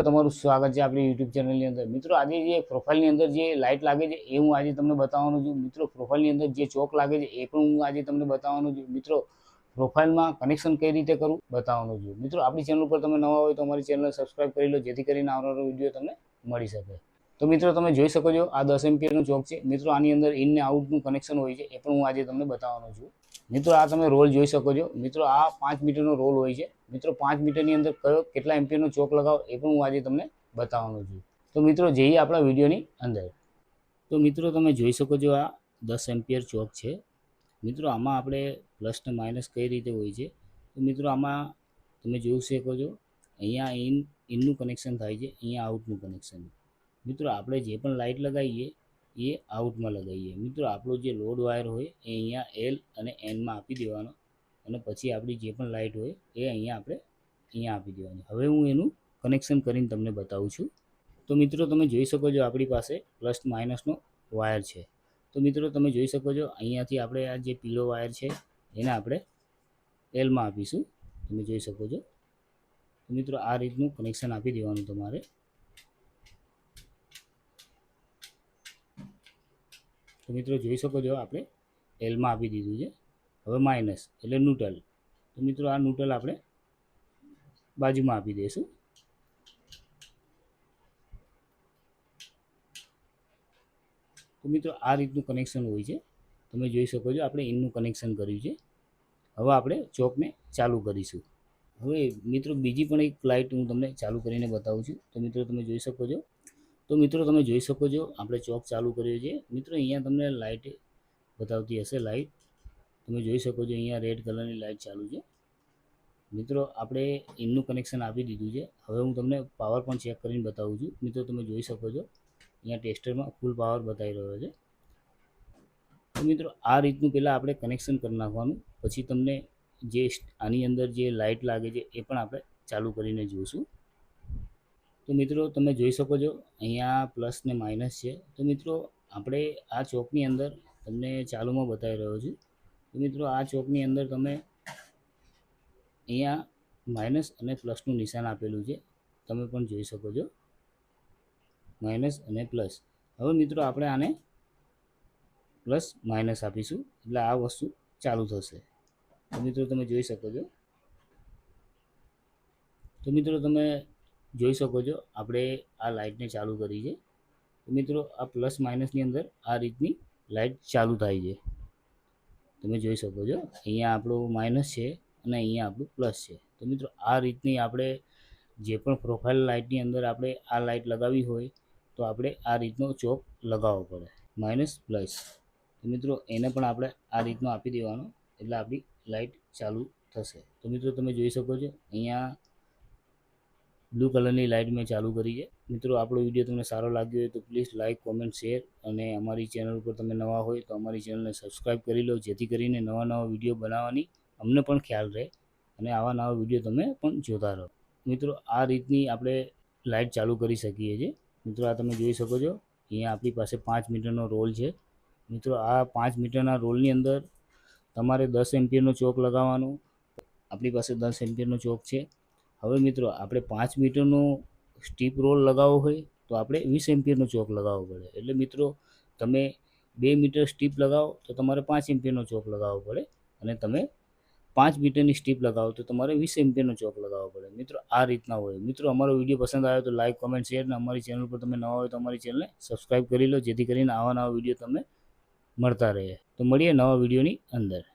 તમારું સ્વાગત છે આપણી યુટ્યુબ ચેનલની અંદર। મિત્રો આજે જે પ્રોફાઇલની અંદર જે લાઇટ લાગે છે એ હું આજે તમને બતાવવાનો છું। મિત્રો પ્રોફાઇલની અંદર જે ચોક લાગે છે એ પણ હું આજે તમને બતાવવાનો છું। મિત્રો પ્રોફાઇલમાં કનેક્શન કઈ રીતે કરવું બતાવવાનો છું। મિત્રો આપણી ચેનલ પર તમે નવા હોય તો અમારી ચેનલ સબસ્ક્રાઇબ કરી લો, જેથી કરીને આવનારો વિડીયો તમને મળી શકે। તો મિત્રો તમે જોઈ શકો છો આ 10 એમ્પિયરનો ચોક છે। મિત્રો આની અંદર ઇન ને આઉટનું કનેક્શન હોય છે, એ પણ હું આજે તમને બતાવવાનો છું। મિત્રો આ તમે રોલ જોઈ શકો છો। મિત્રો આ 5 મીટરનો રોલ હોય છે। મિત્રો 5 મીટરની અંદર કયો કેટલા એમ્પિયરનો ચોક લગાવો એ પણ હું આજે તમને બતાવવાનો છું। તો મિત્રો જઈએ આપણા વિડીયોની અંદર। તો મિત્રો તમે જોઈ શકો છો આ 10 એમ્પિયર ચોક છે। મિત્રો આમાં આપણે પ્લસ ને માઇનસ કઈ રીતે હોય છે, તો મિત્રો આમાં તમે જોઈ શકો છો અહીંયા ઇનનું કનેક્શન થાય છે, અહીંયા આઉટનું કનેક્શન। મિત્રો આપણે જે પણ લાઇટ લગાવીએ એ આઉટમાં લગાવીએ। મિત્રો આપણો જે લોડ વાયર હોય એ અહીંયા એલ અને એનમાં આપી દેવાનો, અને પછી આપણી જે પણ લાઇટ હોય એ અહીંયા આપણે આપી દેવાની। હવે હું એનું કનેક્શન કરીને તમને બતાવું છું। તો મિત્રો તમે જોઈ શકો છો આપણી પાસે પ્લસ માઇનસનો વાયર છે। તો મિત્રો તમે જોઈ શકો છો અહીંયાથી આપણે આ જે પીળો વાયર છે એને આપણે એલમાં આપીશું, તમે જોઈ શકો છો। તો મિત્રો આ રીતનું કનેક્શન આપી દેવાનું તમારે। તો મિત્રો જોઈ શકો છો આપણે એલમાં આપી દીધું છે। હવે માઇનસ એટલે ન્યુટ્રલ। તો મિત્રો આ ન્યુટ્રલ આપણે બાજુમાં આપી દઈશું। તો મિત્રો આ રીતનું કનેક્શન હોય છે, તમે જોઈ શકો છો આપણે ઇનનું કનેક્શન કર્યું છે। હવે આપણે ચોકને ચાલુ કરીશું। હવે મિત્રો બીજી પણ એક લાઇટ હું તમને ચાલુ કરીને બતાવું છું। તો મિત્રો તમે જોઈ શકો છો। તો મિત્રો તમે જોઈ શકો છો આપણે ચોક ચાલુ કર્યો છે। મિત્રો અહીંયા તમને લાઇટ બતાવતી હશે, લાઇટ તમે જોઈ શકો છો અહીંયા રેડ કલરની લાઇટ ચાલુ છે। મિત્રો આપણે ઇનનું કનેક્શન આપી દીધું છે। હવે હું તમને પાવર પણ ચેક કરીને બતાવું છું। મિત્રો તમે જોઈ શકો છો અહીંયા ટેસ્ટરમાં ફૂલ પાવર બતાવી રહ્યો છે। તો મિત્રો આ રીતનું પહેલાં આપણે કનેક્શન કરી નાખવાનું, પછી તમને જે આની અંદર જે લાઇટ લાગે છે એ પણ આપણે ચાલુ કરીને જોઈશું। તો મિત્રો તમે જોઈ શકો છો અહીંયા પ્લસ ને માઇનસ છે। તો મિત્રો આપણે આ ચોકની અંદર તમને ચાલુમાં બતાવી રહ્યો છું। તો મિત્રો આ ચોકની અંદર તમે અહીંયા માઇનસ અને પ્લસનું નિશાન આપેલું છે, તમે પણ જોઈ શકો છો માઇનસ અને પ્લસ। હવે મિત્રો આપણે આને પ્લસ માઇનસ આપીશું એટલે આ વસ્તુ ચાલુ થશે। તો મિત્રો તમે જોઈ શકો છો। તો મિત્રો તમે જોઈ શકો છો આપણે આ લાઇટને ચાલુ કરી છે। તો મિત્રો આ પ્લસ માઇનસની અંદર આ રીતની લાઇટ ચાલુ થાય છે, તમે જોઈ શકો છો। અહીંયા આપણું માઇનસ છે અને અહીંયા આપણું પ્લસ છે। તો મિત્રો આ રીતની આપણે જે પણ પ્રોફાઇલ લાઇટની અંદર આપણે આ લાઇટ લગાવી હોય તો આપણે આ રીતનો ચોક લગાવવો પડે, માઇનસ પ્લસ। તો મિત્રો એને પણ આપણે આ રીતનો આપી દેવાનો એટલે આપણી લાઇટ ચાલુ થશે। તો મિત્રો તમે જોઈ શકો છો અહીંયા બ્લુ કલરની લાઇટ મેં ચાલુ કરી છે। મિત્રો આપણો વિડીયો તમને સારો લાગ્યો હોય તો પ્લીઝ લાઇક, કોમેન્ટ, શેર, અને અમારી ચેનલ પર તમે નવા હોય તો અમારી ચેનલને સબસ્ક્રાઈબ કરી લો, જેથી કરીને નવા વિડીયો બનાવવાની અમને પણ ખ્યાલ રહે અને આવા નવા વિડીયો તમે પણ જોતા રહો। મિત્રો આ રીતની આપણે લાઇટ ચાલુ કરી શકીએ છીએ। મિત્રો આ તમે જોઈ શકો છો અહીંયા આપણી પાસે 5 મીટરનો રોલ છે। મિત્રો આ 5 મીટરના રોલની અંદર તમારે 10 એમ્પિયરનો ચોક લગાવવાનો। આપણી પાસે 10 એમ્પિયરનો ચોક છે। હવે મિત્રો આપણે 5 મીટરનો સ્ટીપ રોલ લગાવવો હોય તો આપણે 20 એમ્પિયરનો ચોક લગાવવો પડે। એટલે મિત્રો તમે 2 મીટર સ્ટીપ લગાવો તો તમારે 5 એમ્પિયરનો ચોક લગાવવો પડે, અને તમે 5 મીટરની સ્ટીપ લગાવો તો તમારે 20 એમ્પિયરનો ચોક લગાવવો પડે। મિત્રો આ રીતના હોય। મિત્રો અમારો વિડીયો પસંદ આવ્યો તો લાઇક, કોમેન્ટ, શેર, અને અમારી ચેનલ પર તમે નવા હોય તો અમારી ચેનલને સબસ્ક્રાઈબ કરી લો, જેથી કરીને આવા નવા વિડીયો તમને મળતા રહે। તો મળીએ નવા વિડીયોની અંદર।